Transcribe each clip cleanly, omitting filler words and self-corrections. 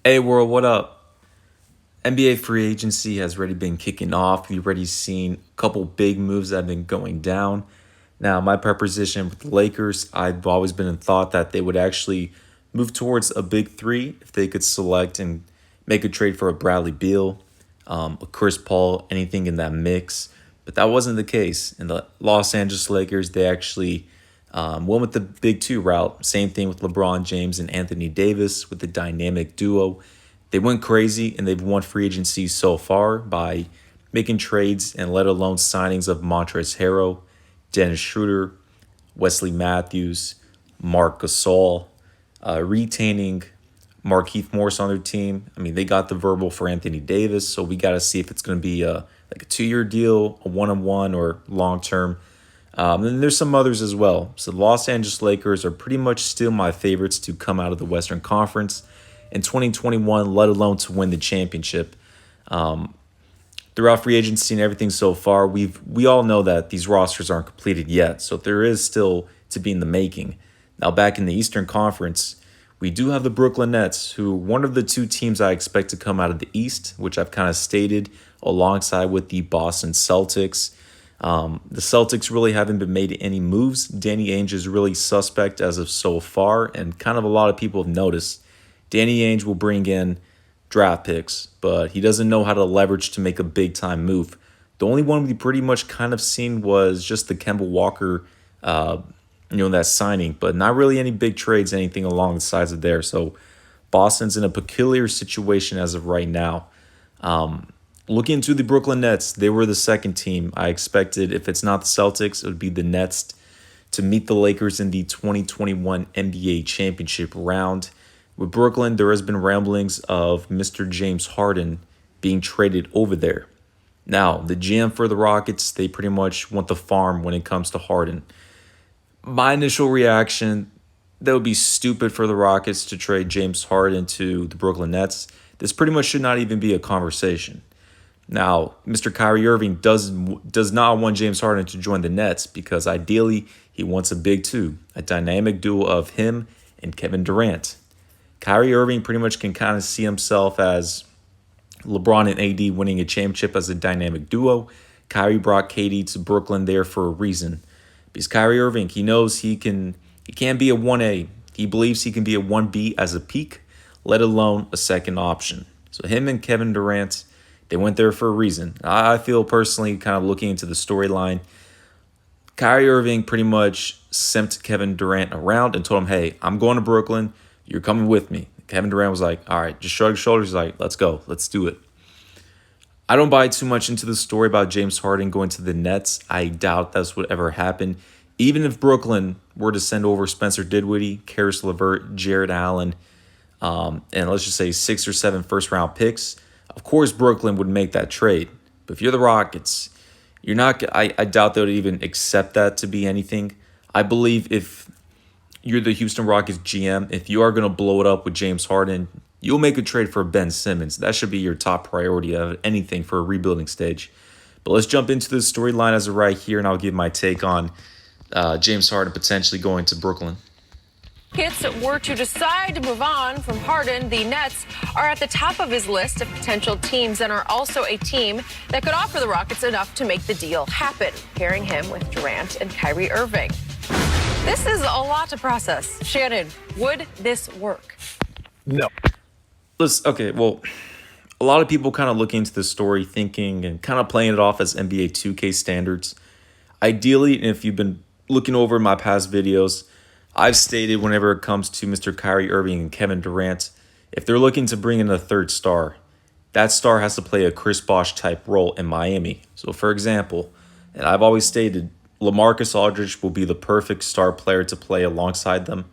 Hey world, what up? NBA free agency has already been kicking off. We've already seen a couple big moves that have been going down. Now, my preposition with the Lakers, I've always been in thought that they would actually move towards a big three if they could select and make a trade for a Bradley Beal, a Chris Paul, anything in that mix. But that wasn't the case. In the Los Angeles Lakers, they actually went with the big two route. Same thing with LeBron James and Anthony Davis with the dynamic duo. They went crazy and they've won free agency so far by making trades and let alone signings of Montrezl Harrell, Dennis Schroeder, Wesley Matthews, Marc Gasol, retaining Markieff Morris on their team. I mean, they got the verbal for Anthony Davis, so we got to see if it's going to be like a 2-year deal, a one-on-one, or long-term. And there's some others as well. So the Los Angeles Lakers are pretty much still my favorites to come out of the Western Conference in 2021, let alone to win the championship. Throughout free agency and everything so far, we all know that these rosters aren't completed yet, so there is still to be in the making. Now, back in the Eastern Conference, we do have the Brooklyn Nets, who one of the two teams I expect to come out of the East, which I've kind of stated, alongside with the Boston Celtics. The Celtics really haven't been made any moves. Danny Ainge is really suspect as of so far, and kind of a lot of people have noticed. Danny Ainge will bring in draft picks, but he doesn't know how to leverage to make a big time move. The only one we pretty much kind of seen was just the Kemba Walker, that signing, but not really any big trades, anything along the sides of there. So Boston's in a peculiar situation as of right now. Looking into the Brooklyn Nets, they were the second team. I expected if it's not the Celtics, it would be the Nets to meet the Lakers in the 2021 NBA championship round. With Brooklyn, there has been ramblings of Mr. James Harden being traded over there. Now, the GM for the Rockets, they pretty much want the farm when it comes to Harden. My initial reaction, that would be stupid for the Rockets to trade James Harden to the Brooklyn Nets. This pretty much should not even be a conversation. Now, Mr. Kyrie Irving does not want James Harden to join the Nets because ideally he wants a big two, a dynamic duo of him and Kevin Durant. Kyrie Irving pretty much can kind of see himself as LeBron and AD winning a championship as a dynamic duo. Kyrie brought KD to Brooklyn there for a reason. Because Kyrie Irving, he knows he can't be a 1A. He believes he can be a 1B as a peak, let alone a second option. So him and Kevin Durant, they went there for a reason. I feel personally, kind of looking into the storyline, Kyrie Irving pretty much sent Kevin Durant around and told him, hey, I'm going to Brooklyn. You're coming with me. Kevin Durant was like, all right, just shrugged his shoulders. He's like, let's go. Let's do it. I don't buy too much into the story about James Harden going to the Nets. I doubt that's what ever happened. Even if Brooklyn were to send over Spencer Dinwiddie, Karis LeVert, Jared Allen, and let's just say 6 or 7 first-round picks, of course Brooklyn would make that trade. But if you're the Rockets, you're not. I doubt they would even accept that to be anything. I believe if you're the Houston Rockets GM, if you are going to blow it up with James Harden, you'll make a trade for Ben Simmons. That should be your top priority of anything for a rebuilding stage. But let's jump into the storyline as of right here, and I'll give my take on James Harden potentially going to Brooklyn. Rockets were to decide to move on from Harden, the Nets are at the top of his list of potential teams and are also a team that could offer the Rockets enough to make the deal happen, pairing him with Durant and Kyrie Irving. This is a lot to process. Shannon, would this work? No. Okay, well, a lot of people kind of look into the story thinking and kind of playing it off as NBA 2K standards. Ideally, and if you've been looking over my past videos, I've stated whenever it comes to Mr. Kyrie Irving and Kevin Durant, if they're looking to bring in a third star, that star has to play a Chris Bosh type role in Miami. So, for example, and I've always stated, LaMarcus Aldridge will be the perfect star player to play alongside them.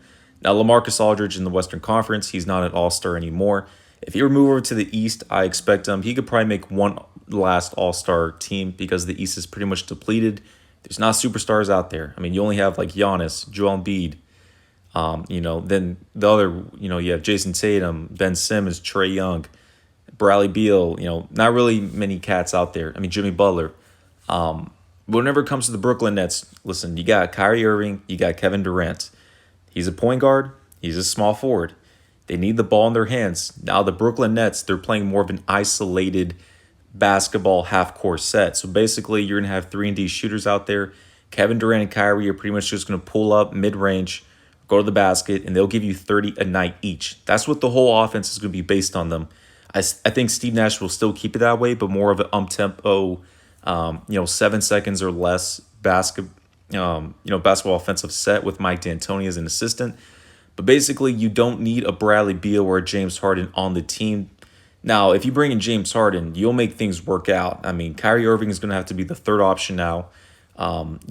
Now, LaMarcus Aldridge in the Western Conference, he's not an all-star anymore. If he were moved over to the East, I expect he could probably make one last all-star team because the East is pretty much depleted. There's not superstars out there. I mean, you only have like Giannis, Joel Embiid. Then the other, you have Jason Tatum, Ben Simmons, Trae Young, Bradley Beal. Not really many cats out there. I mean, Jimmy Butler. Whenever it comes to the Brooklyn Nets, listen, you got Kyrie Irving, you got Kevin Durant. He's a point guard. He's a small forward. They need the ball in their hands. Now the Brooklyn Nets, they're playing more of an isolated basketball half-court set. So basically, you're going to have 3-and-D shooters out there. Kevin Durant and Kyrie are pretty much just going to pull up mid-range, go to the basket, and they'll give you 30 a night each. That's what the whole offense is going to be based on them. I think Steve Nash will still keep it that way, but more of an tempo, 7 seconds or less basketball offensive set with Mike D'Antoni as an assistant. But basically, you don't need a Bradley Beal or a James Harden on the team. Now, if you bring in James Harden, you'll make things work out. I mean, Kyrie Irving is going to have to be the third option now.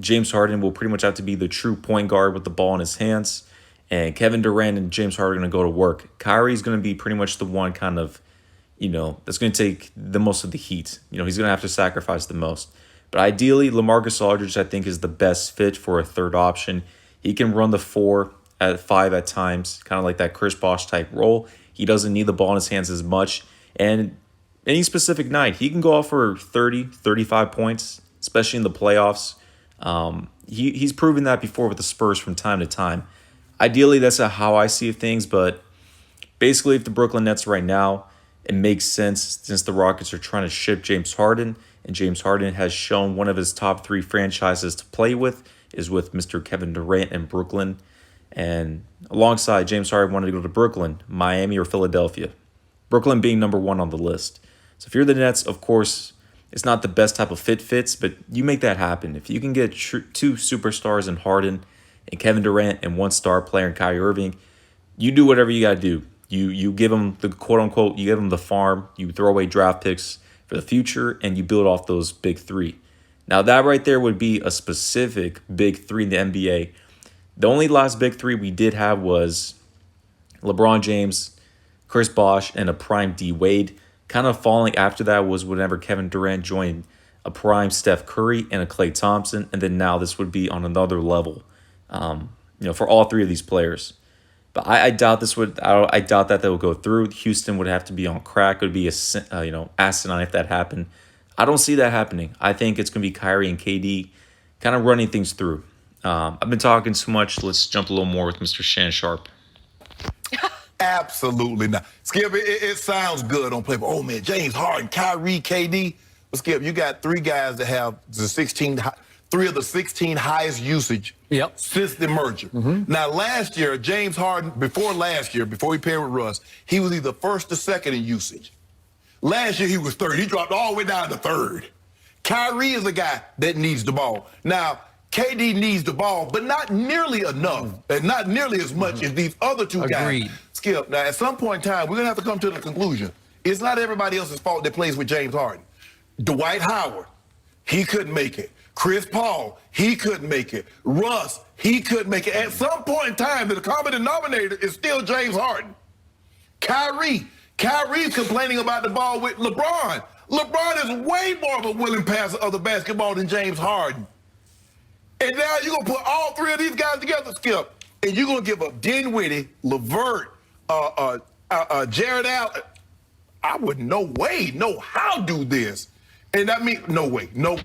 James Harden will pretty much have to be the true point guard with the ball in his hands. And Kevin Durant and James Harden are going to go to work. Kyrie is going to be pretty much the one kind of, that's going to take the most of the heat. He's going to have to sacrifice the most. But ideally, LaMarcus Aldridge, I think, is the best fit for a third option. He can run the 4 at 5 at times, kind of like that Chris Bosh type role. He doesn't need the ball in his hands as much. And any specific night, he can go off for 30, 35 points, especially in the playoffs. He's proven that before with the Spurs from time to time. Ideally, that's how I see things, but basically, if the Brooklyn Nets right now, it makes sense since the Rockets are trying to ship James Harden, and James Harden has shown one of his top 3 franchises to play with is with Mr. Kevin Durant in Brooklyn. And alongside, James Harden wanted to go to Brooklyn, Miami, or Philadelphia. Brooklyn being number 1 on the list. So if you're the Nets, of course, it's not the best type of fits, but you make that happen. If you can get 2 superstars in Harden and Kevin Durant and 1 star player in Kyrie Irving, you do whatever you got to do. You give them the quote-unquote, you give them the farm, you throw away draft picks for the future, and you build off those big 3. Now, that right there would be a specific big 3 in the NBA. The only last big 3 we did have was LeBron James, Chris Bosh, and a prime D Wade. Kind of falling after that was whenever Kevin Durant joined a prime Steph Curry and a Klay Thompson, and then now this would be on another level, for all 3 of these players. But I doubt this would. I doubt that will go through. Houston would have to be on crack. It would be asinine if that happened. I don't see that happening. I think it's going to be Kyrie and KD kind of running things through. I've been talking too much. Let's jump a little more with Mr. Shan Sharp. Absolutely not. Skip, it sounds good on paper. Oh, man, James Harden, Kyrie, KD. But, Skip, you got 3 guys that have 3 of the 16 highest usage since the merger. Now, last year, James Harden, before he paired with Russ, he was either first or second in usage. Last year, he was third. He dropped all the way down to third. Kyrie is a guy that needs the ball. Now, KD needs the ball, but not nearly enough, and not nearly as much as these other 2 guys. Skip, now, at some point in time, we're going to have to come to the conclusion. It's not everybody else's fault that plays with James Harden. Dwight Howard, he couldn't make it. Chris Paul, he couldn't make it. Russ, he couldn't make it. At some point in time, the common denominator is still James Harden. Kyrie's complaining about the ball with LeBron. LeBron is way more of a willing passer of the basketball than James Harden. And now you're going to put all 3 of these guys together, Skip, and you're going to give up Dinwiddie, LeVert, Jared Allen. I would no how do this. And I mean, no way, no.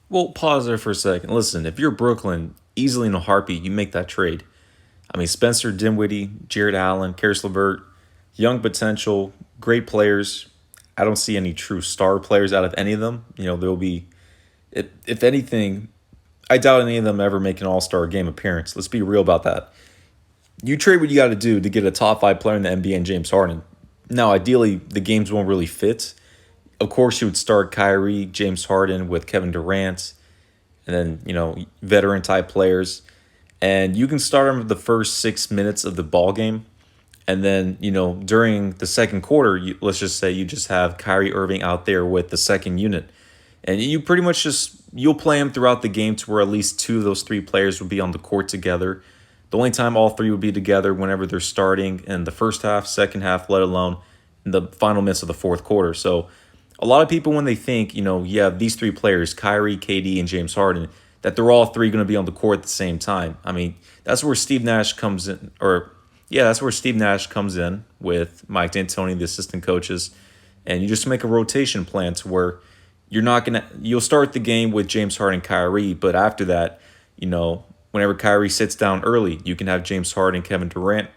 Well, pause there for a second. Listen, if you're Brooklyn, easily in a heartbeat, you make that trade. I mean, Spencer Dinwiddie, Jared Allen, Karis LeVert, young potential, great players. I don't see any true star players out of any of them. There'll be, if anything, I doubt any of them ever make an all-star game appearance. Let's be real about that. You trade what you got to do to get a top 5 player in the NBA and James Harden. Now, ideally, the games won't really fit. Of course, you would start Kyrie, James Harden with Kevin Durant, and then, veteran-type players. And you can start them the first 6 minutes of the ball game. And then, during the second quarter, let's just say you just have Kyrie Irving out there with the second unit. And you pretty much you'll play them throughout the game to where at least 2 of those 3 players will be on the court together. The only time all 3 would be together whenever they're starting in the first half, second half, let alone in the final minutes of the fourth quarter. So a lot of people, when they think, you have these 3 players, Kyrie, KD, and James Harden, that they're all 3 going to be on the court at the same time. I mean, that's where Steve Nash comes in, that's where Steve Nash comes in with Mike D'Antoni, the assistant coaches, and you just make a rotation plan to where you'll start the game with James Harden and Kyrie, but after that, whenever Kyrie sits down early, you can have James Harden and Kevin Durant,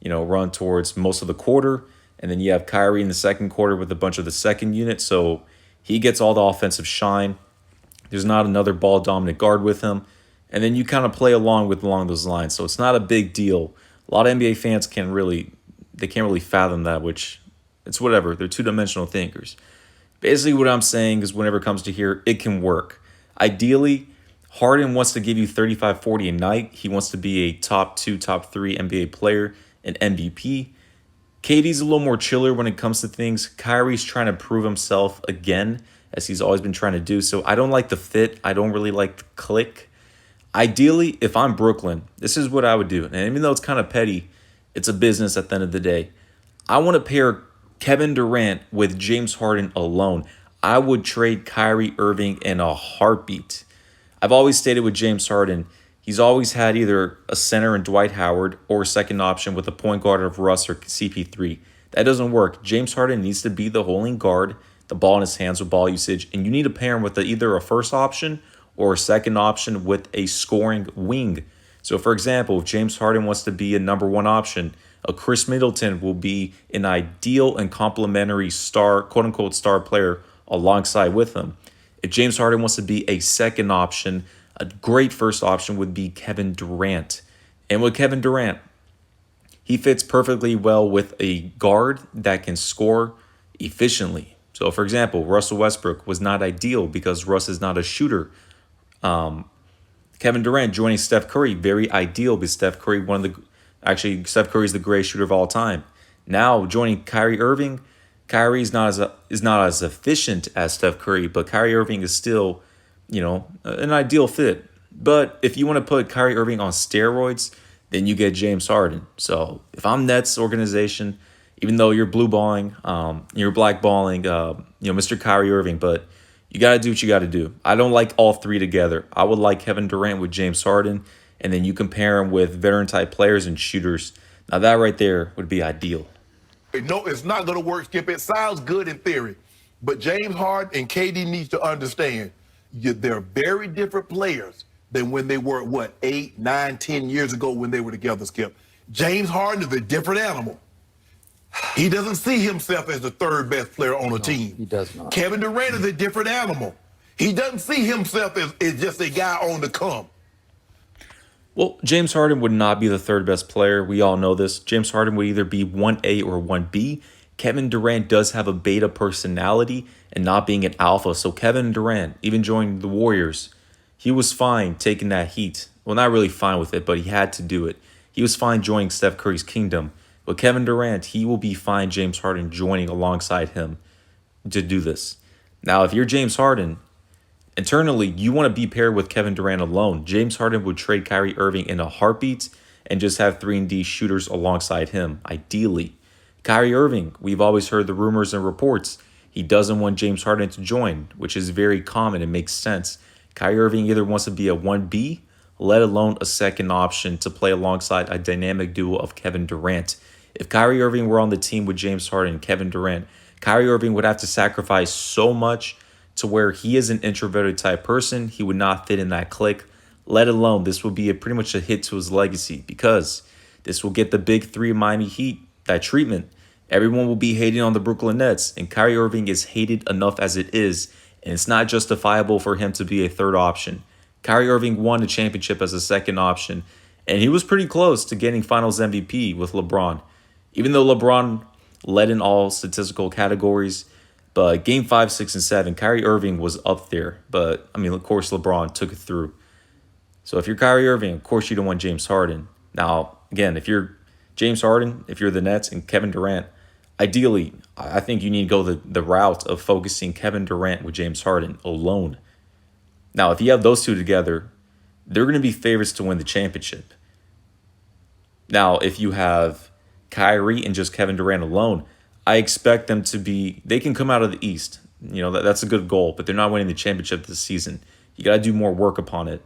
run towards most of the quarter. And then you have Kyrie in the second quarter with a bunch of the second unit. So he gets all the offensive shine. There's not another ball dominant guard with him. And then you kind of play along those lines. So it's not a big deal. A lot of NBA fans can't really fathom that, which it's whatever. They're two-dimensional thinkers. Basically what I'm saying is whenever it comes to here, it can work. Ideally, Harden wants to give you 35, 40 a night. He wants to be a top 2, top 3 NBA player, an MVP. KD's a little more chiller when it comes to things. Kyrie's trying to prove himself again, as he's always been trying to do. So I don't like the fit. I don't really like the click. Ideally, if I'm Brooklyn, this is what I would do. And even though it's kind of petty, it's a business at the end of the day. I want to pair Kevin Durant with James Harden alone. I would trade Kyrie Irving in a heartbeat. I've always stated with James Harden, he's always had either a center in Dwight Howard or a second option with a point guard of Russ or CP3. That doesn't work. James Harden needs to be the holding guard, the ball in his hands with ball usage, and you need to pair him with either a first option or a second option with a scoring wing. So, for example, if James Harden wants to be a number 1 option, a Chris Middleton will be an ideal and complementary star, quote-unquote star player alongside with him. If James Harden wants to be a second option, a great first option would be Kevin Durant. And with Kevin Durant, he fits perfectly well with a guard that can score efficiently. So, for example, Russell Westbrook was not ideal because Russ is not a shooter. Kevin Durant joining Steph Curry, very ideal because Steph Curry, Steph Curry is the greatest shooter of all time. Now joining Kyrie Irving, Kyrie is not as efficient as Steph Curry, but Kyrie Irving is still, an ideal fit. But if you want to put Kyrie Irving on steroids, then you get James Harden. So if I'm Nets organization, even though you're blue balling, you're blackballing, Mr. Kyrie Irving, but you got to do what you got to do. I don't like all three together. I would like Kevin Durant with James Harden, and then you compare him with veteran-type players and shooters. Now, that right there would be ideal. No, it's not going to work, Skip. It sounds good in theory, but James Harden and KD needs to understand they're very different players than when they were, 8, 9, 10 years ago when they were together, Skip. James Harden is a different animal. He doesn't see himself as the third best player on a team. He does not. Kevin Durant is a different animal. He doesn't see himself as just a guy on the come. Well, James Harden would not be the third best player. We all know this. James Harden would either be 1A or 1B. Kevin Durant does have a beta personality and not being an alpha. So Kevin Durant, even joining the Warriors, he was fine taking that heat. Well, not really fine with it, but he had to do it. He was fine joining Steph Curry's kingdom. But Kevin Durant, he will be fine James Harden joining alongside him to do this. Now, if you're James Harden, internally, you want to be paired with Kevin Durant alone. James Harden would trade Kyrie Irving in a heartbeat and just have 3-and-D shooters alongside him, ideally. Kyrie Irving, we've always heard the rumors and reports. He doesn't want James Harden to join, which is very common and makes sense. Kyrie Irving either wants to be a 1B, let alone a second option to play alongside a dynamic duo of Kevin Durant. If Kyrie Irving were on the team with James Harden and Kevin Durant, Kyrie Irving would have to sacrifice so much to where he is an introverted type person. He would not fit in that clique, let alone this will be pretty much a hit to his legacy because this will get the big three of Miami Heat that treatment. Everyone will be hating on the Brooklyn Nets, and Kyrie Irving is hated enough as it is, and it's not justifiable for him to be a third option. Kyrie Irving won a championship as a second option, and he was pretty close to getting Finals MVP with LeBron. Even though LeBron led in all statistical categories, but Game 5, 6, and 7, Kyrie Irving was up there. But, of course, LeBron took it through. So if you're Kyrie Irving, of course you don't want James Harden. Now, again, if you're James Harden, if you're the Nets and Kevin Durant, ideally, I think you need to go the route of focusing Kevin Durant with James Harden alone. Now, if you have those two together, they're going to be favorites to win the championship. Now, if you have Kyrie and just Kevin Durant alone, I expect them to be, they can come out of the East. That's a good goal, but they're not winning the championship this season. You got to do more work upon it.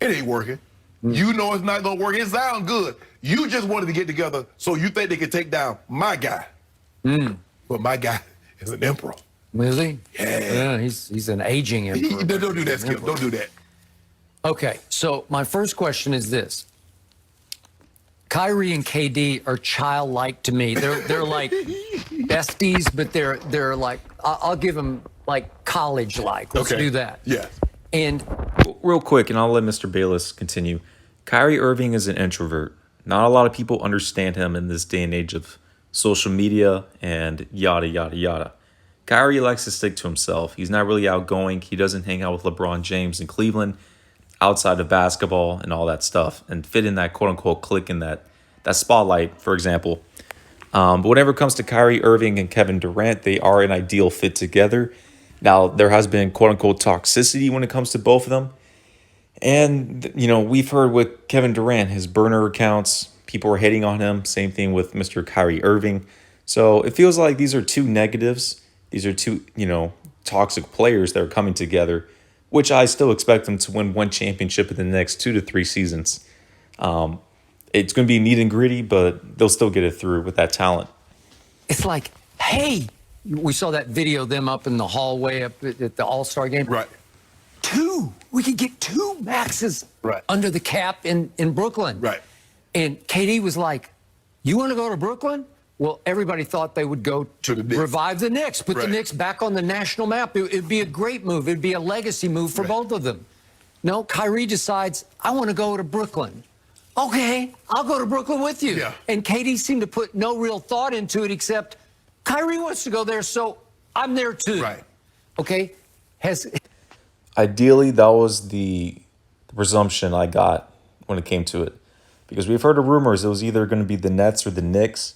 It ain't working. You know it's not going to work. It sounds good. You just wanted to get together so you think they can take down my guy. But my guy is an emperor. Is he? Yeah. He's an aging emperor. Don't do that, Skip. Don't do that. Okay, so my first question is this. Kyrie and KD are childlike to me. They're like besties, but they're like I'll give them like college-like. Let's do that. Yeah. And Real quick, and I'll let Mr. Bayless continue. Kyrie Irving is an introvert. Not a lot of people understand him in this day and age of social media and yada, yada, yada. Kyrie likes to stick to himself. He's not really outgoing. He doesn't hang out with LeBron James in Cleveland outside of basketball and all that stuff and fit in that quote-unquote clique in that spotlight, for example. But whenever it comes to Kyrie Irving and Kevin Durant, they are an ideal fit together. Now, there has been quote-unquote toxicity when it comes to both of them. And, we've heard with Kevin Durant, his burner accounts, people are hating on him. Same thing with Mr. Kyrie Irving. So it feels like these are two negatives. These are two, toxic players that are coming together, which I still expect them to win one championship in the next 2 to 3 seasons. It's going to be neat and gritty, but they'll still get it through with that talent. it's like, hey, we saw that video of them up in the hallway up at the All-Star game. Right. We could get 2 maxes under the cap in Brooklyn. Right. And KD was like, you want to go to Brooklyn? Well, everybody thought they would go to revive the Knicks, put the Knicks back on the national map. It'd be a great move. It'd be a legacy move for both of them. No, Kyrie decides, I want to go to Brooklyn. Okay, I'll go to Brooklyn with you. Yeah. And KD seemed to put no real thought into it except Kyrie wants to go there, so I'm there too. Right. Okay? Ideally, that was the presumption I got when it came to it. Because we've heard of rumors it was either going to be the Nets or the Knicks.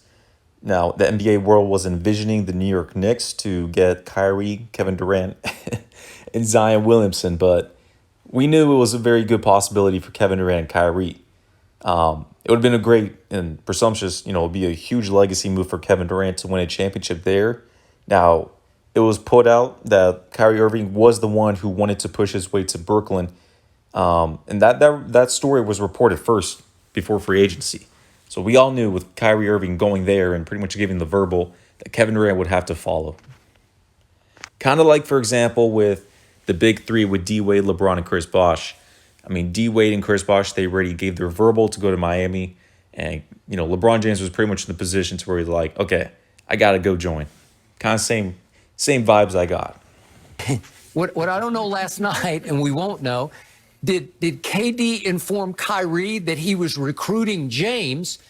Now, the NBA world was envisioning the New York Knicks to get Kyrie, Kevin Durant, and Zion Williamson, but we knew it was a very good possibility for Kevin Durant and Kyrie. It would have been a great and presumptuous, it would be a huge legacy move for Kevin Durant to win a championship there. Now, it was put out that Kyrie Irving was the one who wanted to push his way to Brooklyn. And that story was reported first before free agency. So we all knew with Kyrie Irving going there and pretty much giving the verbal that Kevin Durant would have to follow. Kind of like, for example, with the big three with D-Wade, LeBron, and Chris Bosh. I mean, D-Wade and Chris Bosh, they already gave their verbal to go to Miami. And, LeBron James was pretty much in the position to where he's like, okay, I got to go join. Kind of same vibes I got. What I don't know last night, and we won't know, did KD inform Kyrie that he was recruiting James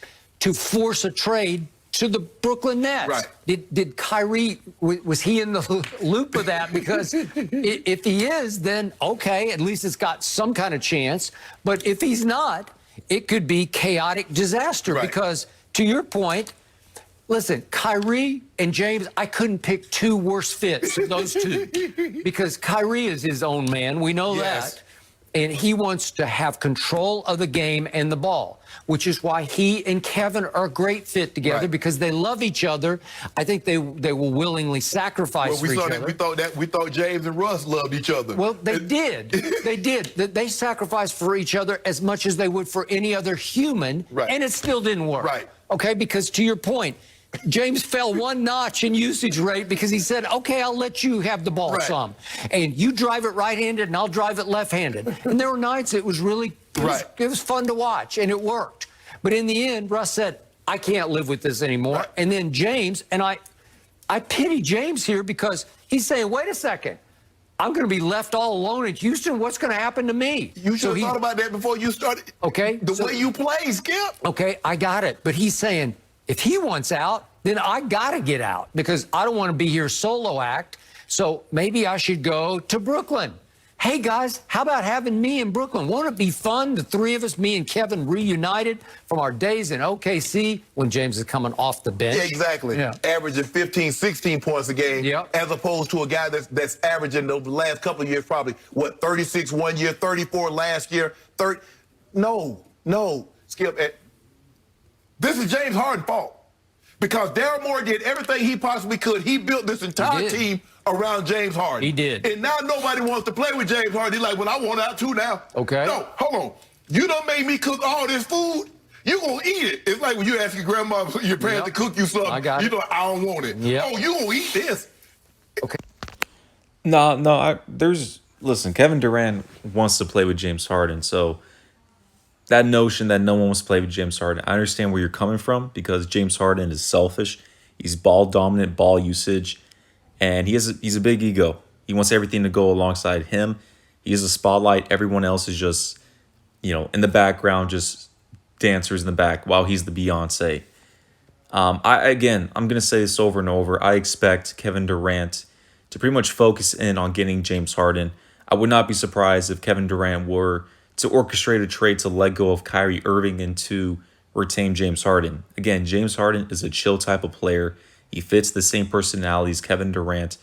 to force a trade to the Brooklyn Nets? Right. Did Kyrie, was he in the loop of that? Because if he is, then okay, at least it's got some kind of chance. But if he's not, it could be chaotic disaster. Right. Because to your point, listen, Kyrie and James, I couldn't pick 2 worse fits of those 2. Because Kyrie is his own man. We know that. And he wants to have control of the game and the ball, which is why he and Kevin are a great fit together because they love each other. I think they will willingly sacrifice for each other. We thought James and Russ loved each other. Well, they did. They did. They sacrificed for each other as much as they would for any other human, and it still didn't work. Right. Okay, because to your point, James fell 1 notch in usage rate because he said, okay, I'll let you have the ball some. And you drive it right-handed and I'll drive it left-handed. And there were nights it was really, it was fun to watch and it worked. But in the end, Russ said, I can't live with this anymore. Right. And then James, and I pity James here because he's saying, wait a second, I'm going to be left all alone in Houston. What's going to happen to me? You should have thought about that before you started. Okay. The way you play, Skip. Okay, I got it. But he's saying, if he wants out, then I got to get out because I don't want to be here solo act. So maybe I should go to Brooklyn. Hey, guys, how about having me in Brooklyn? Won't it be fun, the 3 of us, me and Kevin, reunited from our days in OKC when James is coming off the bench? Yeah, exactly. Yeah. Averaging 15, 16 points a game, as opposed to a guy that's averaging over the last couple of years probably, 36 one year, 34 last year, 30. No, Skip. This is James Harden's fault. Because Daryl Morey did everything he possibly could. He built this entire team around James Harden. He did. And now nobody wants to play with James Harden. He's like, well, I want out too now. Okay. No, hold on. You done made me cook all this food. You gonna eat it. It's like when you ask your grandma, your parents to cook you something. I got it. I don't want it. Yep. Oh, you gonna eat this. Okay. No, listen, Kevin Durant wants to play with James Harden, so that notion that no one wants to play with James Harden, I understand where you're coming from because James Harden is selfish. He's ball dominant, ball usage, and he's a big ego. He wants everything to go alongside him. He is a spotlight. Everyone else is just, in the background, just dancers in the back while he's the Beyonce. I'm gonna say this over and over. I expect Kevin Durant to pretty much focus in on getting James Harden. I would not be surprised if Kevin Durant were to orchestrate a trade to let go of Kyrie Irving and to retain James Harden. Again, James Harden is a chill type of player. He fits the same personality as Kevin Durant.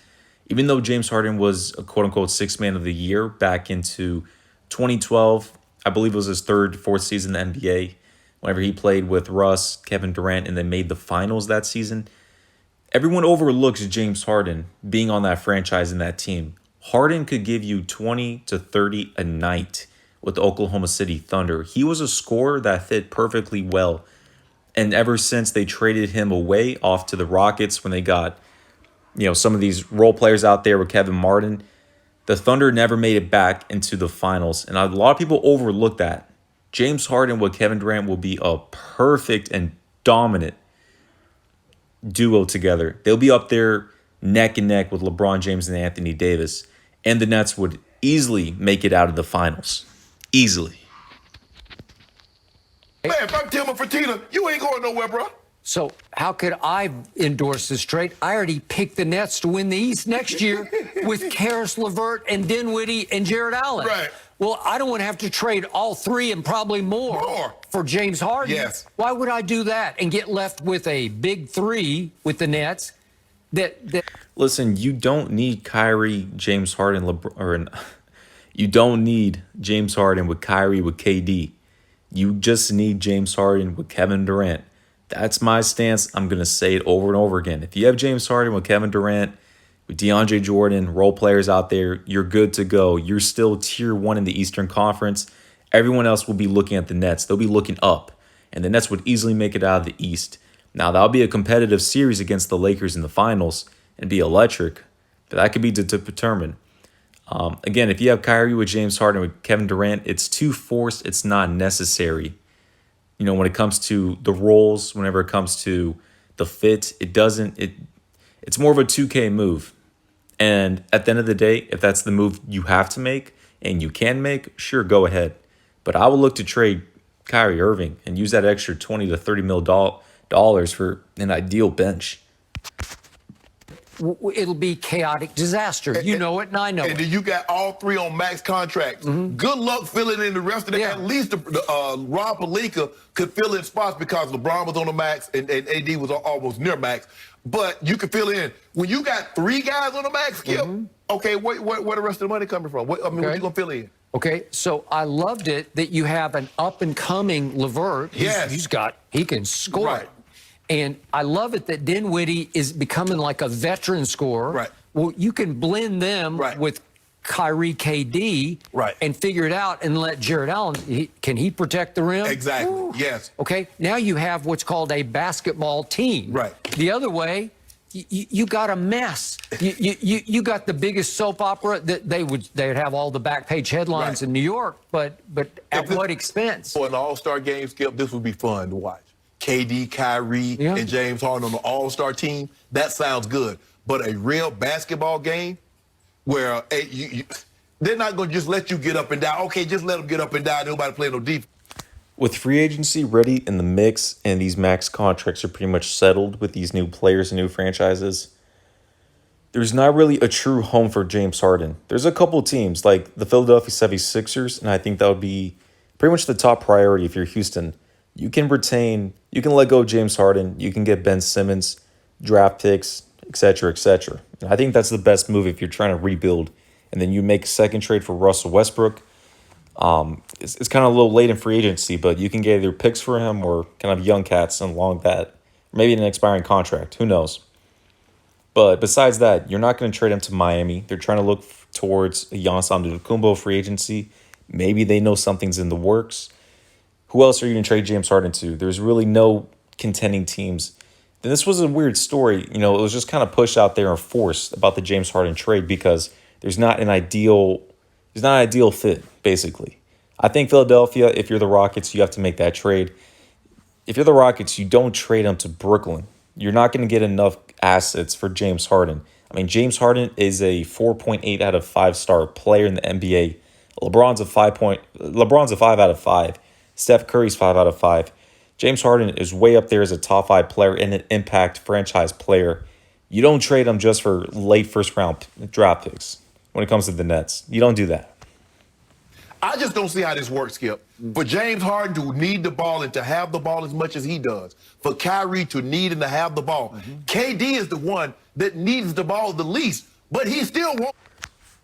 Even though James Harden was a quote-unquote sixth man of the year back into 2012, I believe it was his third, fourth season in the NBA, whenever he played with Russ, Kevin Durant, and then made the finals that season. Everyone overlooks James Harden being on that franchise and that team. Harden could give you 20 to 30 a night with the Oklahoma City Thunder. He was a scorer that fit perfectly well. And ever since they traded him away off to the Rockets when they got, some of these role players out there with Kevin Martin, the Thunder never made it back into the finals. And a lot of people overlook that. James Harden with Kevin Durant will be a perfect and dominant duo together. They'll be up there neck and neck with LeBron James and Anthony Davis. And the Nets would easily make it out of the finals. Easily. Man, if I'm Tim Fertitta, you ain't going nowhere, bro. So how could I endorse this trade? I already picked the Nets to win the East next year with Karis LeVert and Dinwiddie and Jared Allen. Right. Well, I don't want to have to trade all three and probably more for James Harden. Yes. Why would I do that and get left with a big three with the Nets? Listen, you don't need James Harden, you don't need James Harden with Kyrie with KD. You just need James Harden with Kevin Durant. That's my stance. I'm going to say it over and over again. If you have James Harden with Kevin Durant, with DeAndre Jordan, role players out there, you're good to go. You're still tier 1 in the Eastern Conference. Everyone else will be looking at the Nets. They'll be looking up, and the Nets would easily make it out of the East. Now, that'll be a competitive series against the Lakers in the finals and be electric, but that could be determined. Again, if you have Kyrie with James Harden with Kevin Durant, it's too forced. It's not necessary. When it comes to the roles, whenever it comes to the fit, it's more of a 2K move. And at the end of the day, if that's the move you have to make and you can make, sure, go ahead. But I would look to trade Kyrie Irving and use that extra $20 to $30 million for an ideal bench. It'll be chaotic disaster. You know it, and I know it. And then you got all three on max contracts. Mm-hmm. Good luck filling in the rest of the. Yeah. At least Rob Pelinka could fill in spots because LeBron was on the max and AD was almost near max. But you could fill in when you got three guys on the max. Skip. Mm-hmm. Okay, where the rest of the money coming from? What you gonna fill in? Okay, so I loved it that you have an up and coming LeVert. Yes, he can score. Right. And I love it that Dinwiddie is becoming like a veteran scorer. Right. Well, you can blend them with Kyrie KD and figure it out and let Jared Allen, can he protect the rim? Exactly, Woo. yes. Okay, now you have what's called a basketball team. Right. The other way, you got a mess. You got the biggest soap opera that they'd have all the back page headlines in New York, but at what expense? For an all-star game, Skip, this would be fun to watch. KD, Kyrie, and James Harden on the all-star team, that sounds good. But a real basketball game where they're not going to just let you get up and down. Okay, just let them get up and down. Nobody play no defense. With free agency ready in the mix and these max contracts are pretty much settled with these new players and new franchises, there's not really a true home for James Harden. There's a couple teams like the Philadelphia 76ers, and I think that would be pretty much the top priority if you're Houston. You can let go of James Harden, you can get Ben Simmons, draft picks, etc., etc. I think that's the best move if you're trying to rebuild. And then you make a second trade for Russell Westbrook. It's kind of a little late in free agency, but you can get either picks for him or kind of young cats along that. Maybe an expiring contract. Who knows? But besides that, you're not going to trade him to Miami. They're trying to look towards a Giannis Antetokounmpo free agency. Maybe they know something's in the works. Who else are you going to trade James Harden to? There's really no contending teams. Then this was a weird story. It was just kind of pushed out there and forced about the James Harden trade because there's not an ideal fit, basically. I think Philadelphia, if you're the Rockets, you have to make that trade. If you're the Rockets, you don't trade him to Brooklyn. You're not going to get enough assets for James Harden. I mean, James Harden is a 4.8 out of 5 star player in the NBA. LeBron's a 5 out of 5. Steph Curry's 5 out of 5. James Harden is way up there as a top 5 player and an impact franchise player. You don't trade him just for late first round draft picks when it comes to the Nets. You don't do that. I just don't see how this works, Skip. For James Harden to need the ball and to have the ball as much as he does, for Kyrie to need and to have the ball, KD is the one that needs the ball the least, but he still won't.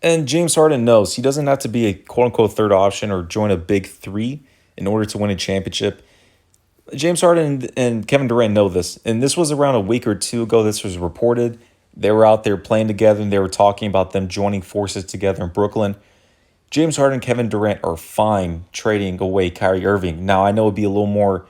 And James Harden knows he doesn't have to be a quote-unquote third option or join a big three in order to win a championship. James Harden and Kevin Durant know this. And this was around a week or two ago. This was reported. They were out there playing together, and they were talking about them joining forces together in Brooklyn. James Harden and Kevin Durant are fine trading away Kyrie Irving. Now, I know it'd be a little more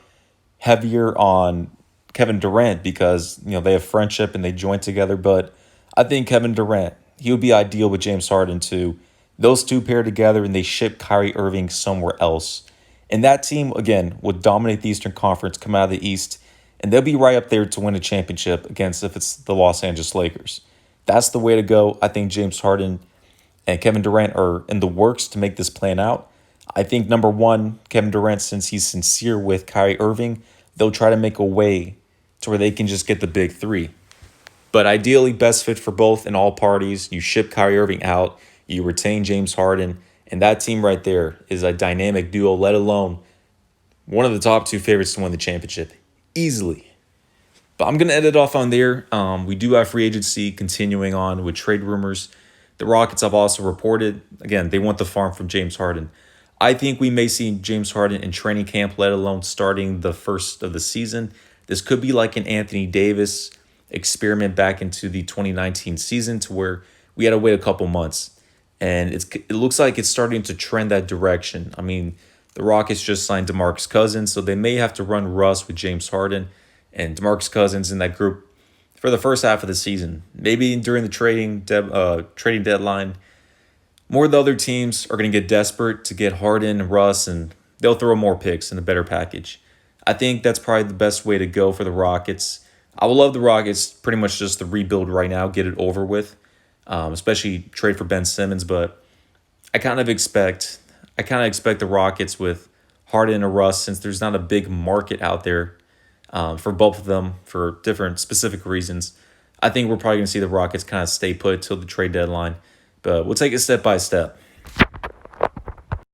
heavier on Kevin Durant because, they have friendship and they join together. But I think Kevin Durant, he would be ideal with James Harden too. Those two pair together and they ship Kyrie Irving somewhere else. And that team, again, would dominate the Eastern Conference, come out of the East, and they'll be right up there to win a championship against if it's the Los Angeles Lakers. That's the way to go. I think James Harden and Kevin Durant are in the works to make this plan out. I think, number one, Kevin Durant, since he's sincere with Kyrie Irving, they'll try to make a way to where they can just get the big three. But ideally, best fit for both and all parties. You ship Kyrie Irving out, you retain James Harden, and that team right there is a dynamic duo, let alone one of the top 2 favorites to win the championship easily. But I'm going to end it off on there. We do have free agency continuing on with trade rumors. The Rockets have also reported, again, they want the farm from James Harden. I think we may see James Harden in training camp, let alone starting the first of the season. This could be like an Anthony Davis experiment back into the 2019 season to where we had to wait a couple months. And it looks like it's starting to trend that direction. I mean, the Rockets just signed DeMarcus Cousins, so they may have to run Russ with James Harden and DeMarcus Cousins in that group for the first half of the season. Maybe during the trading deadline, more of the other teams are going to get desperate to get Harden and Russ, and they'll throw more picks in a better package. I think that's probably the best way to go for the Rockets. I would love the Rockets pretty much just to rebuild right now, get it over with. Especially trade for Ben Simmons, but I kind of expect the Rockets with Harden and Russ, since there's not a big market out there for both of them for different specific reasons. I think we're probably going to see the Rockets kind of stay put till the trade deadline, but we'll take it step by step.